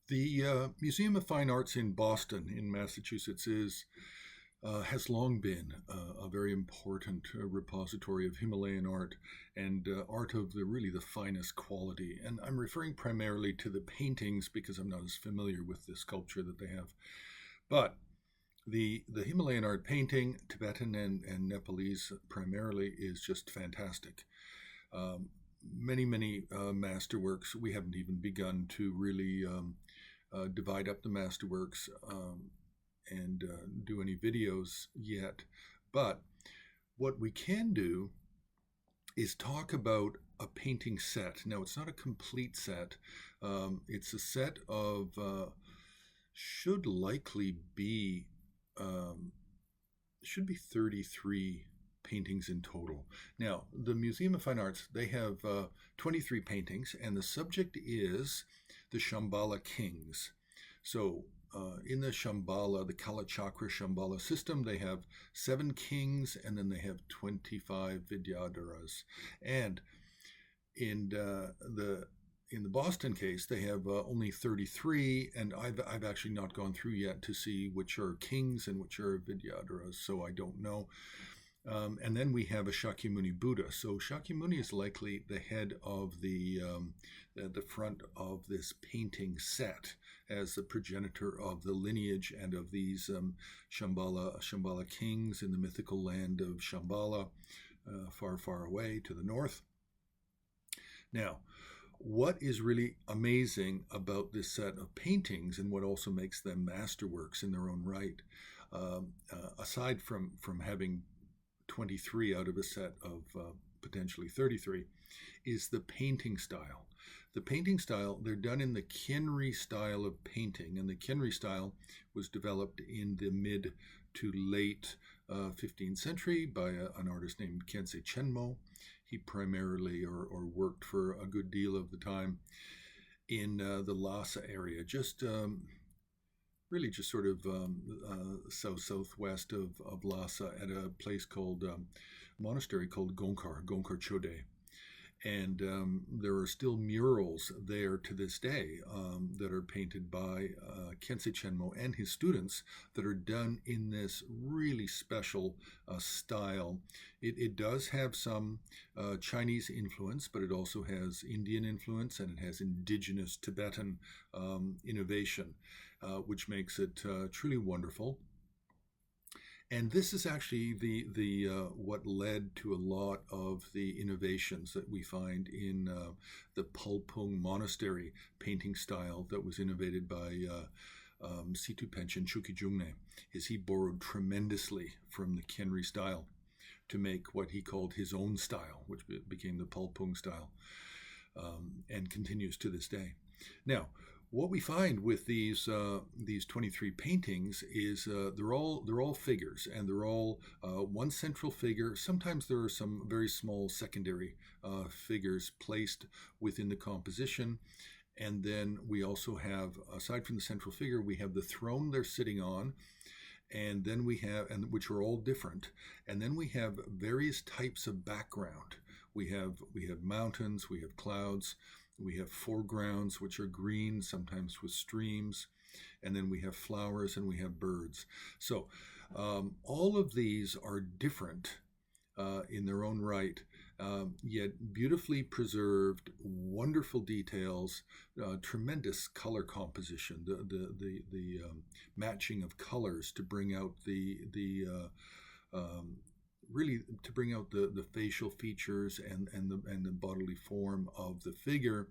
The Museum of Fine Arts in Boston, in Massachusetts, has long been a very important repository of Himalayan art and art of the finest quality. And I'm referring primarily to the paintings because I'm not as familiar with the sculpture that they have. But the Himalayan art painting, Tibetan and Nepalese primarily, is just fantastic. Many masterworks. We haven't even begun to really divide up the masterworks and do any videos yet. But what we can do is talk about a painting set. Now, it's not a complete set. It's a set of, should likely be, should be 33 paintings in total. Now, the Museum of Fine Arts, they have 23 paintings, and the subject is the Shambhala kings. So in the Shambhala, the Kalachakra Shambhala system, they have 7 kings, and then they have 25 Vidyadharas. And in the Boston case, they have only 33, and I've actually not gone through yet to see which are kings and which are Vidyadharas, so I don't know. And then we have a Shakyamuni Buddha. So Shakyamuni is likely the head of the front of this painting set as the progenitor of the lineage and of these Shambhala kings in the mythical land of Shambhala, far away to the north. Now, what is really amazing about this set of paintings, and what also makes them masterworks in their own right, aside from having 23 out of a set of potentially 33, is the painting style. The painting style, they're done in the Menri style of painting, and the Menri style was developed in the mid to late 15th century by an artist named Khyentse Chenmo. He primarily or worked for a good deal of the time in the Lhasa area, just really just sort of southwest of Lhasa, at a place called monastery called Gonkar Chodé. And there are still murals there to this day that are painted by Khyentse Chenmo and his students that are done in this really special style. It does have some Chinese influence, but it also has Indian influence, and it has indigenous Tibetan innovation, which makes it truly wonderful. And this is actually the what led to a lot of the innovations that we find in the Palpung Monastery painting style that was innovated by Situ Panchen Chukijungne. Is he borrowed tremendously from the Menri style to make what he called his own style, which became the Palpung style, and continues to this day. Now, what we find with these 23 paintings is they're all figures, and they're all one central figure. Sometimes there are some very small secondary figures placed within the composition, and then we also have, aside from the central figure, we have the throne they're sitting on, and then we have, and which are all different, and then we have various types of background. We have mountains, we have clouds. We have foregrounds, which are green, sometimes with streams, and then we have flowers and we have birds. So all of these are different in their own right, yet beautifully preserved, wonderful details, tremendous color composition, the matching of colors to bring out really to bring out the facial features and the bodily form of the figure.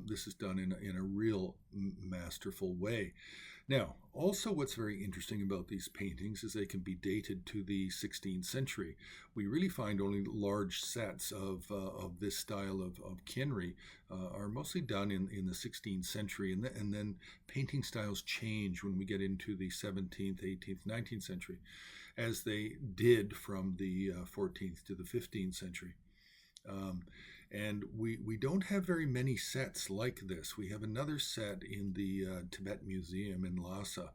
This is done in a real masterful way. Now, also what's very interesting about these paintings is they can be dated to the 16th century. We really find only large sets of this style of Menri are mostly done in the 16th century, and then painting styles change when we get into the 17th, 18th, 19th century, as they did from the 14th to the 15th century. And we don't have very many sets like this. We have another set in the Tibet Museum in Lhasa,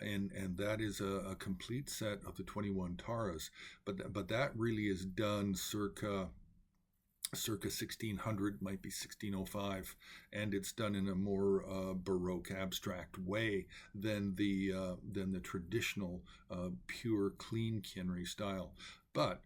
and that is a complete set of the 21 Taras. But that really is done circa circa 1600, might be 1605, and it's done in a more Baroque, abstract way than the traditional pure, clean Kienri style. But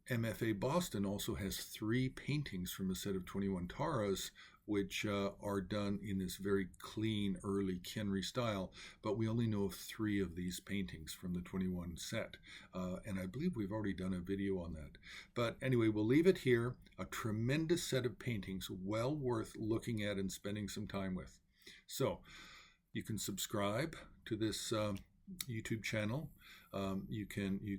MFA Boston also has 3 paintings from a set of 21 taras, which are done in this very clean, early Kienri style, but we only know of 3 of these paintings from the 21 set, and I believe we've already done a video on that. But anyway, we'll leave it here. A tremendous set of paintings, well worth looking at and spending some time with. So, you can subscribe to this YouTube channel. You can you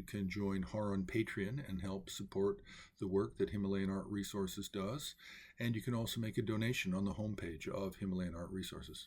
can join HAR on Patreon and help support the work that Himalayan Art Resources does. And you can also make a donation on the homepage of Himalayan Art Resources.